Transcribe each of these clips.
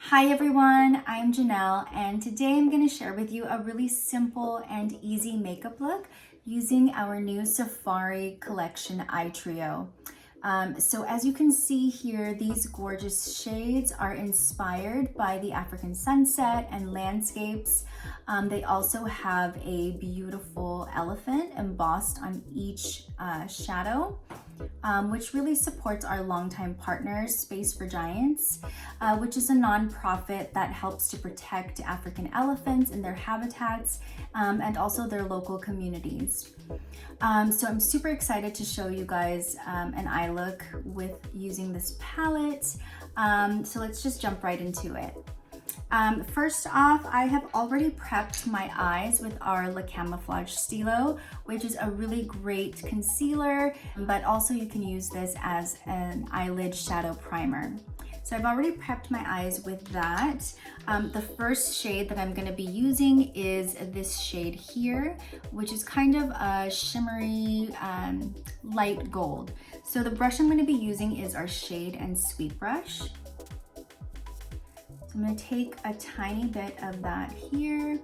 Hi everyone, I'm Janelle and today I'm going to share with you a really simple and easy makeup look using our new Safari collection eye trio. So as you can see here, these gorgeous shades are inspired by the African sunset and landscapes. They also have a beautiful elephant embossed on each shadow. Which really supports our longtime partners, Space for Giants, which is a nonprofit that helps to protect African elephants in their habitats and also their local communities. So I'm super excited to show you guys an eye look with using this palette. So let's just jump right into it. First off, I have already prepped my eyes with our Le Camouflage Stilo, which is a really great concealer, but also you can use this as an eyelid shadow primer. So I've already prepped my eyes with that. The first shade that I'm going to be using is this shade here, which is kind of a shimmery light gold. So the brush I'm going to be using is our Shade and Sweep brush. So I'm going to take a tiny bit of that here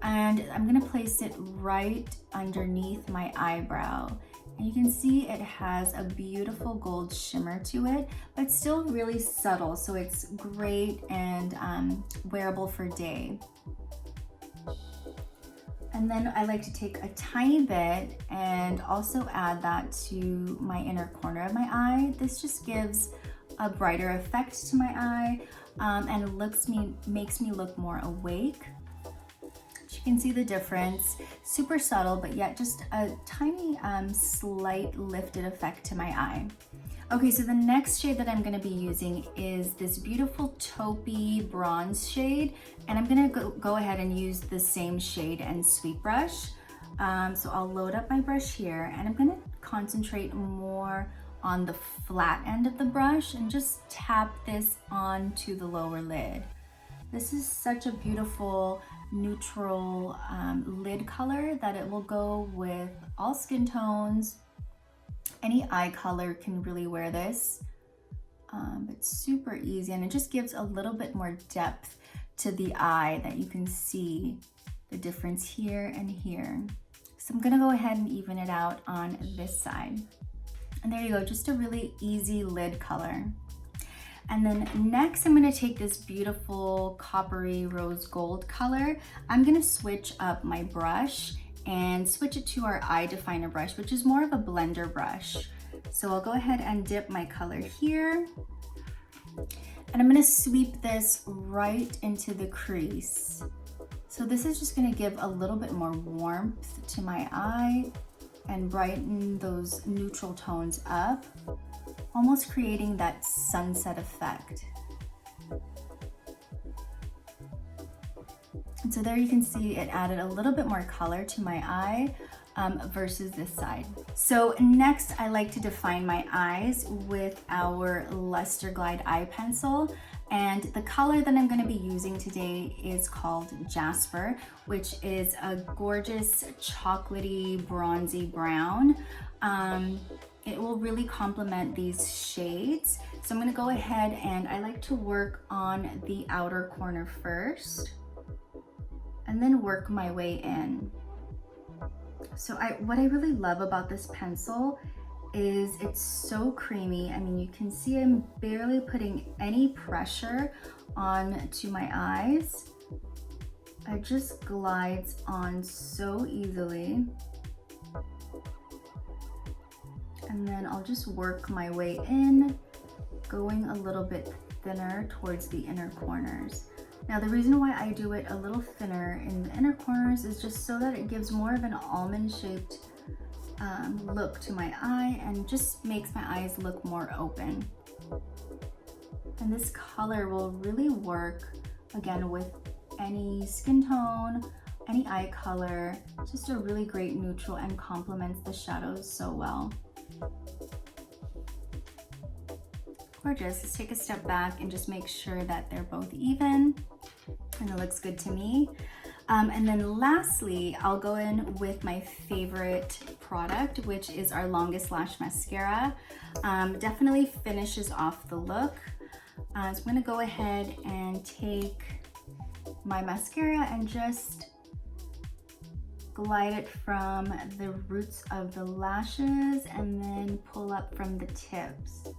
and I'm going to place it right underneath my eyebrow. And you can see it has a beautiful gold shimmer to it, but still really subtle. So it's great and wearable for day. And then I like to take a tiny bit and also add that to my inner corner of my eye. This just gives a brighter effect to my eye and it makes me look more awake. You can see the difference, super subtle, but yet just a tiny slight lifted effect to my eye. Okay, so the next shade that I'm going to be using is this beautiful taupey bronze shade, and I'm going to go ahead and use the same Shade and Sweep brush. So I'll load up my brush here and I'm going to concentrate more on the flat end of the brush and just tap this onto the lower lid. This is such a beautiful neutral lid color that it will go with all skin tones. Any eye color can really wear this. It's super easy and it just gives a little bit more depth to the eye that you can see the difference here and here. So I'm gonna go ahead and even it out on this side. And there you go, just a really easy lid color. And then next I'm gonna take this beautiful coppery rose gold color. I'm gonna switch up my brush and switch it to our eye definer brush, which is more of a blender brush. So I'll go ahead and dip my color here. And I'm gonna sweep this right into the crease. So this is just gonna give a little bit more warmth to my eye and brighten those neutral tones up, almost creating that sunset effect. And so there you can see it added a little bit more color to my eye versus this side. So next I like to define my eyes with our Luster Glide eye pencil. And the color that I'm going to be using today is called Jasper, which is a gorgeous chocolatey bronzy brown. It will really complement these shades. So I'm going to go ahead and I like to work on the outer corner first and then work my way in. So what I really love about this pencil is it's so creamy. I mean, you can see I'm barely putting any pressure on to my eyes. It just glides on so easily. And then I'll just work my way in, going a little bit thinner towards the inner corners. Now, the reason why I do it a little thinner in the inner corners is just so that it gives more of an almond-shaped look to my eye and just makes my eyes look more open. And this color will really work, again, with any skin tone, any eye color. Just a really great neutral and complements the shadows so well. Gorgeous. Let's take a step back and just make sure that they're both even and it looks good to me. And then lastly, I'll go in with my favorite product, which is our Longest Lash Mascara. Definitely finishes off the look. So I'm gonna go ahead and take my mascara and just glide it from the roots of the lashes and then pull up from the tips.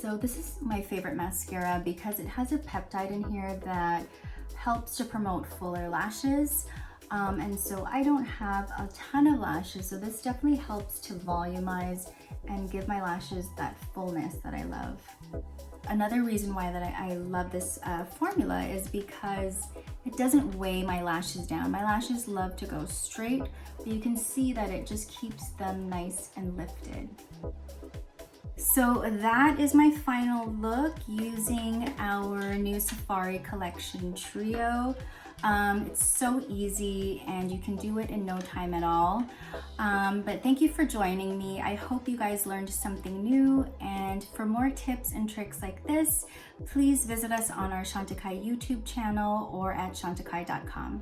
So this is my favorite mascara because it has a peptide in here that helps to promote fuller lashes. And so I don't have a ton of lashes, so this definitely helps to volumize and give my lashes that fullness that I love. Another reason why that I love this formula is because it doesn't weigh my lashes down. My lashes love to go straight, but you can see that it just keeps them nice and lifted. So that is my final look using our new Safari Collection Trio. It's so easy and you can do it in no time at all. But thank you for joining me. I hope you guys learned something new, and for more tips and tricks like this, please visit us on our Chantecaille YouTube channel or at chantecaille.com.